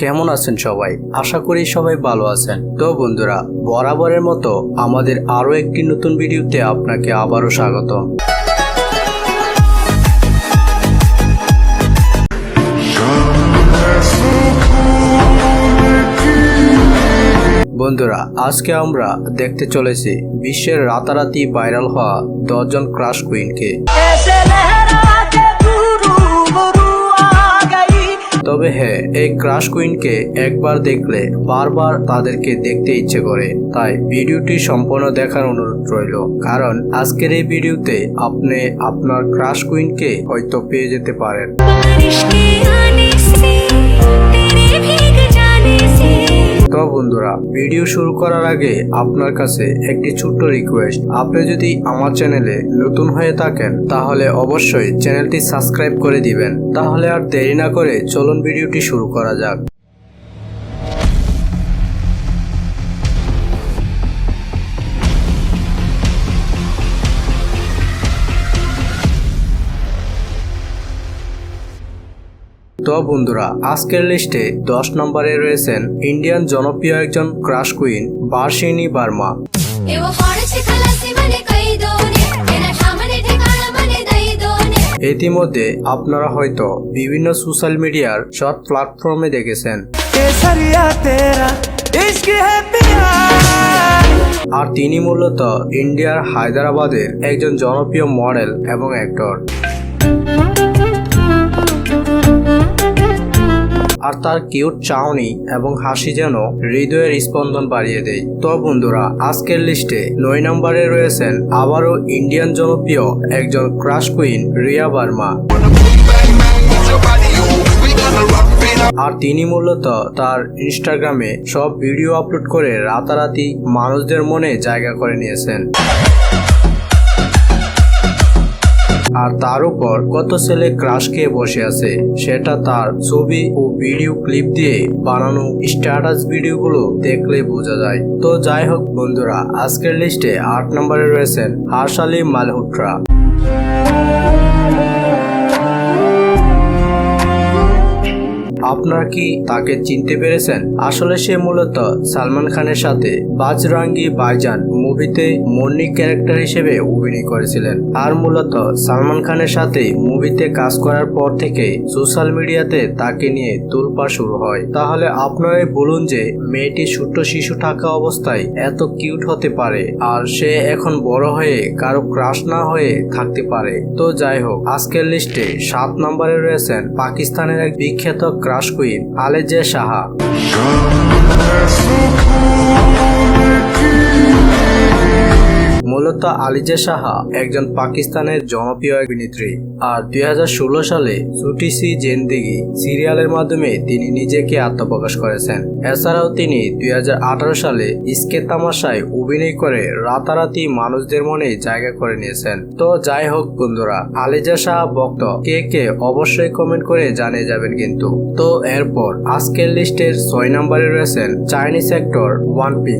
কেমন আছেন সবাই? আশা করি সবাই ভালো আছেন। তো বন্ধুরা, বরাবরের মতো আমাদের আরো একটি নতুন ভিডিওতে আপনাকে আবারও স্বাগত। বন্ধুরা, আজকে আমরা দেখতে চলেছি বিশ্বের রাতারাতি ভাইরাল হওয়া 10 জন ক্রাশ কুইনকে। তবে হ্যাঁ, এই ক্রাশ কুইনকে একবার দেখলে বারবার তাদেরকে দেখতে ইচ্ছে করে। তাই ভিডিওটি সম্পূর্ণ দেখার অনুরোধ রইল, কারণ আজকের এই ভিডিওতে আপনি আপনার ক্রাশ কুইনকে হয়তো পেয়ে যেতে পারেন। তো বন্ধুরা, ভিডিও শুরু করার আগে আপনার কাছে একটি ছোট্ট রিকোয়েস্ট, আপনি যদি আমার চ্যানেলে নতুন হয়ে থাকেন তাহলে অবশ্যই চ্যানেলটি সাবস্ক্রাইব করে দিবেন। তাহলে আর দেরি না করে চলুন ভিডিওটি শুরু করা যাক। তো বন্ধুরা, আজকের লিস্টে 10 নম্বরে রয়েছেন ইন্ডিয়ান জনপ্রিয় একজন ক্রাশ কুইন বার্শিনী বার্মা। ইতিমধ্যে আপনারা হয়তো বিভিন্ন সোশ্যাল মিডিয়ার শর্ট প্ল্যাটফর্মে দেখেছেন, আর তিনি মূলত ইন্ডিয়ার হায়দ্রাবাদের একজন জনপ্রিয় মডেল এবং অ্যাক্টর। আর তার কিউট চাউনি এবং হাসি যেন হৃদয়ের স্পন্দন বাড়িয়ে দেয়। তো বন্ধুরা, আজকের লিস্টে 9 নম্বরে রয়েছেন আবারও ইন্ডিয়ান জনপ্রিয় একজন ক্রাশ কুইন রিয়া বার্মা। আর তিনি মূলত তার ইনস্টাগ্রামে সব ভিডিও আপলোড করে রাতারাতি মানুষদের মনে জায়গা করে নিয়েছেন। আর তার উপর কত ছেলে ক্রাশ খেয়ে বসে আছে সেটা তার ছবি ও ভিডিও ক্লিপ দিয়ে বানানো স্ট্যাটাস ভিডিওগুলো দেখলে বোঝা যায়। তো যাই হোক বন্ধুরা, আজকের লিস্টে 8 নম্বরে রয়েছেন হার্শালি মালহোত্রা। আপনারা কি তাকে চিনতে পেরেছেন? আসলে সে মূলত সালমান খানের সাথে বাজরাঙ্গি ভাইজান মুভিতে মুন্নি ক্যারেক্টার হিসেবে অভিনয় করেছিলেন। আর মূলত সালমান খানের সাথে মুভিতে কাজ করার পর থেকে সোশ্যাল মিডিয়াতে তাকে নিয়ে তোলপাড় শুরু হয়। তাহলে আপনারাই বলুন যে মেয়েটি ছোট্ট শিশু থাকা অবস্থায় এত কিউট হতে পারে, আর সে এখন বড় হয়ে কারো ক্রাশ না হয়ে থাকতে পারে। তো যাই হোক, আজকের লিস্টে 7 নম্বরে রয়েছেন পাকিস্তানের এক বিখ্যাত ক্রাশ কুইন আলিজা সাহা। মূলত আলিজা সাহা একজন পাকিস্তানের জনপ্রিয় অভিনেত্রী। আর 2016 সালে ছোটি সি জিন্দেগি সিরিয়ালের মাধ্যমে তিনি নিজেকে আত্মপ্রকাশ করেছেন। এছাড়াও তিনি 2018 সালে ইসকে তামাশায় অভিনয় করে রাতারাতি মানুষদের মনে জায়গা করে নিয়েছেন। তো যাই হোক বন্ধুরা, আলিজা সাহা ভক্ত কে কে অবশ্যই কমেন্ট করে জানিয়ে যাবেন কিন্তু। তো এরপর আজকের লিস্টের 6 নম্বরে রয়েছেন চাইনিজ অ্যাক্টর ওয়ান পিং।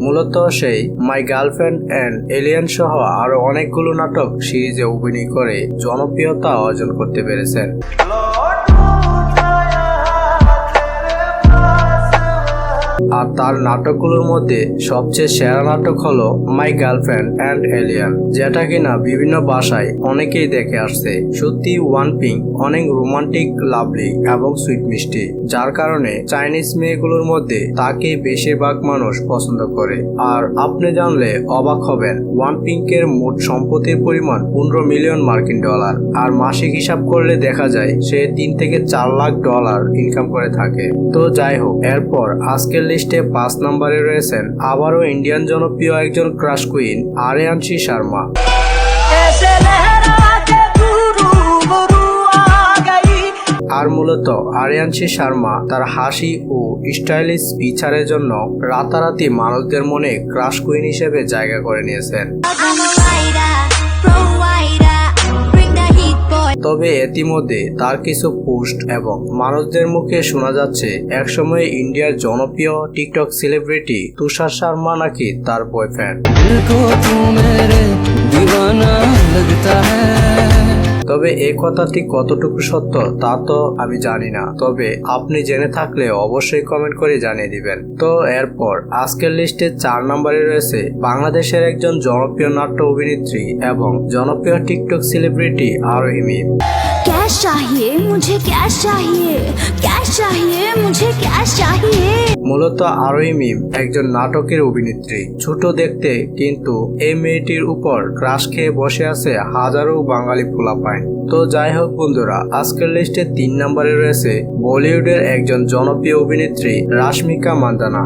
মূলত সেই মাই গার্লফ্রেন্ড অ্যান্ড এলিয়েন সহ আরো অনেকগুলো নাটক সিরিজে অভিনয় করে জনপ্রিয়তা অর্জন করতে পেরেছেন। আর তার নাটকগুলোর মধ্যে সবচেয়ে সেরা নাটক হলো মাই গার্লফ্রেন্ড অ্যান্ড এলিয়েন, যেটা কিনা বিভিন্ন ভাষায় অনেকেই দেখে আসছে। সত্যি ওয়ান পিং অনেক রোমান্টিক, লাভলি এবং সুইট মিষ্টি, যার কারণে চাইনিজ মেয়েগুলোর মধ্যে তাকে বেশিরভাগ মানুষ পছন্দ করে। আর আপনি জানলে অবাক হবেন, ওয়ান পিংকের মোট সম্পত্তির পরিমাণ 15 মিলিয়ন মার্কিন ডলার। আর মাসিক হিসাব করলে দেখা যায় সে 3 থেকে 4 লাখ ডলার ইনকাম করে থাকে। তো যাই হোক, এরপর আজকের লিস্টে 5 নম্বরে রয়েছেন আবারও ইন্ডিয়ান জনপ্রিয় একজন ক্রাশ কুইন আরিয়ানশী শর্মা। আর মূলত আরিয়ানশী শর্মা তার হাসি ও স্টাইলিশ ফিচারের জন্য রাতারাতি মানুষদের মনে ক্রাশ কুইন হিসেবে জায়গা করে নিয়েছেন। তবে ইতিমধ্যে তার কিছু পোস্ট এবং মানুষদের মুখে শোনা যাচ্ছে একসময় ইন্ডিয়ার জনপ্রিয় টিকটক সেলিব্রিটি তুষার শর্মা নাকি তার বয়ফ্রেন্ড। তবে এই কথাটি কতটুকু সত্য তা তো আমি জানি না, তবে আপনি জেনে থাকলে অবশ্যই কমেন্ট করে জানিয়ে দিবেন। তো এরপর আজকের লিস্টে 4 নম্বরে রয়েছে বাংলাদেশের একজন জনপ্রিয় নাট্য অভিনেত্রী এবং জনপ্রিয় টিকটক সেলিব্রিটি আরোহী মিম। कैश चाहिए मुझे, कैश चाहिए, कैश चाहिए मुझे, कैश चाहिए। মূলত আরোহী মিম একজন নাটকের অভিনেত্রী। ছোট দেখতে, কিন্তু এই মেয়েটির উপর ক্রাশ খেয়ে বসে আছে হাজারো বাঙালি পোলাপাইন। তো যাই হোক বন্ধুরা, আজকের লিস্টে 3 নম্বরে রয়েছে বলিউডের একজন জনপ্রিয় অভিনেত্রী রাশমিকা মান্দানা।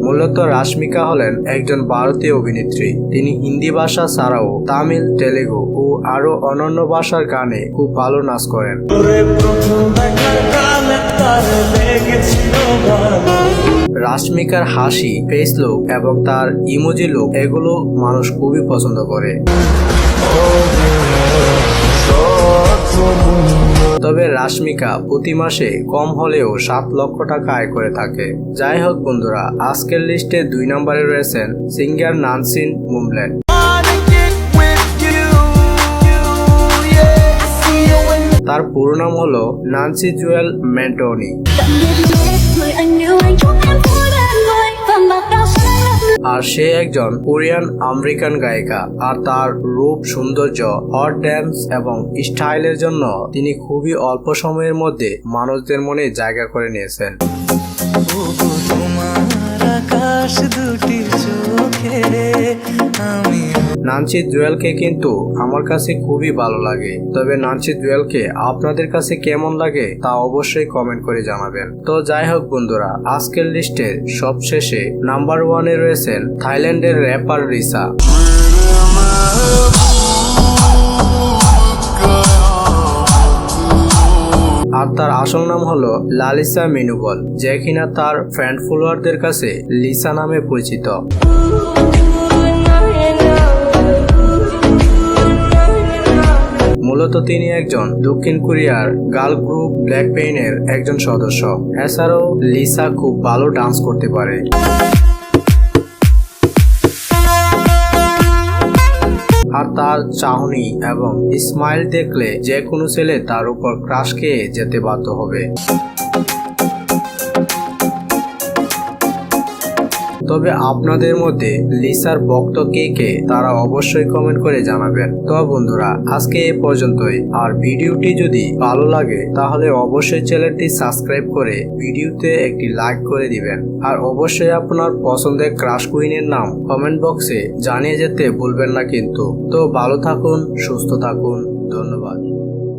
মূলত রাশমিকা হলেন একজন ভারতীয় অভিনেত্রী। তিনি হিন্দি ভাষা ছাড়াও তামিল, তেলেগু ও আরো অন্যান্য ভাষার গানে খুব ভালো নাচ করেন। রাশমিকার হাসি, ফেস লুক এবং তার ইমোজি লুক এগুলো মানুষ খুবই পছন্দ করে। তবে রাশমিকা প্রতি মাসে কম হলেও 7 লক্ষ টাকা আয় করে থাকে। যাই হোক বন্ধুরা, আজকের লিস্টে 2 নম্বরে রয়েছেন সিঙ্গার নানসি মুমলেন। তার পুরো নাম হলো নান্সি জুয়েল ম্যান্টোনি। আর সে একজন কোরিয়ান আমেরিকান গায়িকা। আর তার রূপ, সৌন্দর্য, হট ড্যান্স এবং স্টাইলের জন্য তিনি খুবই অল্প সময়ের মধ্যে মানুষদের মনে জায়গা করে নিয়েছেন। নান্সি জুয়েলকে কিন্তু আমার কাছে খুবই ভালো লাগে। তবে নান্সি জুয়েলকে আপনাদের কাছে কেমন লাগে তা অবশ্যই কমেন্ট করে জানাবেন। তো যাই হোক বন্ধুরা, আজকের লিস্টের সবশেষে নাম্বার 1-এ রয়েছেন থাইল্যান্ডের র্যাপার রিসা। আর তার আসল নাম হলো লালিসা মিনুবল, যে কিনা তার ফ্যান ফলোয়ারদের কাছে লিসা নামে পরিচিত। মূলত তিনি একজন দক্ষিণ কোরিয়ার গার্ল গ্রুপ ব্ল্যাকপিঙ্কের একজন সদস্য। এছাড়াও লিসা খুব ভালো ডান্স করতে পারে। আর তার চাহনি এবং স্মাইল দেখলে যে কোনো ছেলে তার উপর ক্রাশ খেয়ে যেতে বাধ্য হবে। তবে আপনাদের মধ্যে লিসার ভক্ত কে কে তারা অবশ্যই কমেন্ট করে জানাবেন। তো বন্ধুরা, আজকে এ পর্যন্তই। আর ভিডিওটি যদি ভালো লাগে তাহলে অবশ্যই চ্যানেলটি সাবস্ক্রাইব করে ভিডিওতে একটি লাইক করে দিবেন। আর অবশ্যই আপনার পছন্দের ক্রাশ কুইনের নাম কমেন্ট বক্সে জানিয়ে যেতে ভুলবেন না কিন্তু। তো ভালো থাকুন, সুস্থ থাকুন, ধন্যবাদ।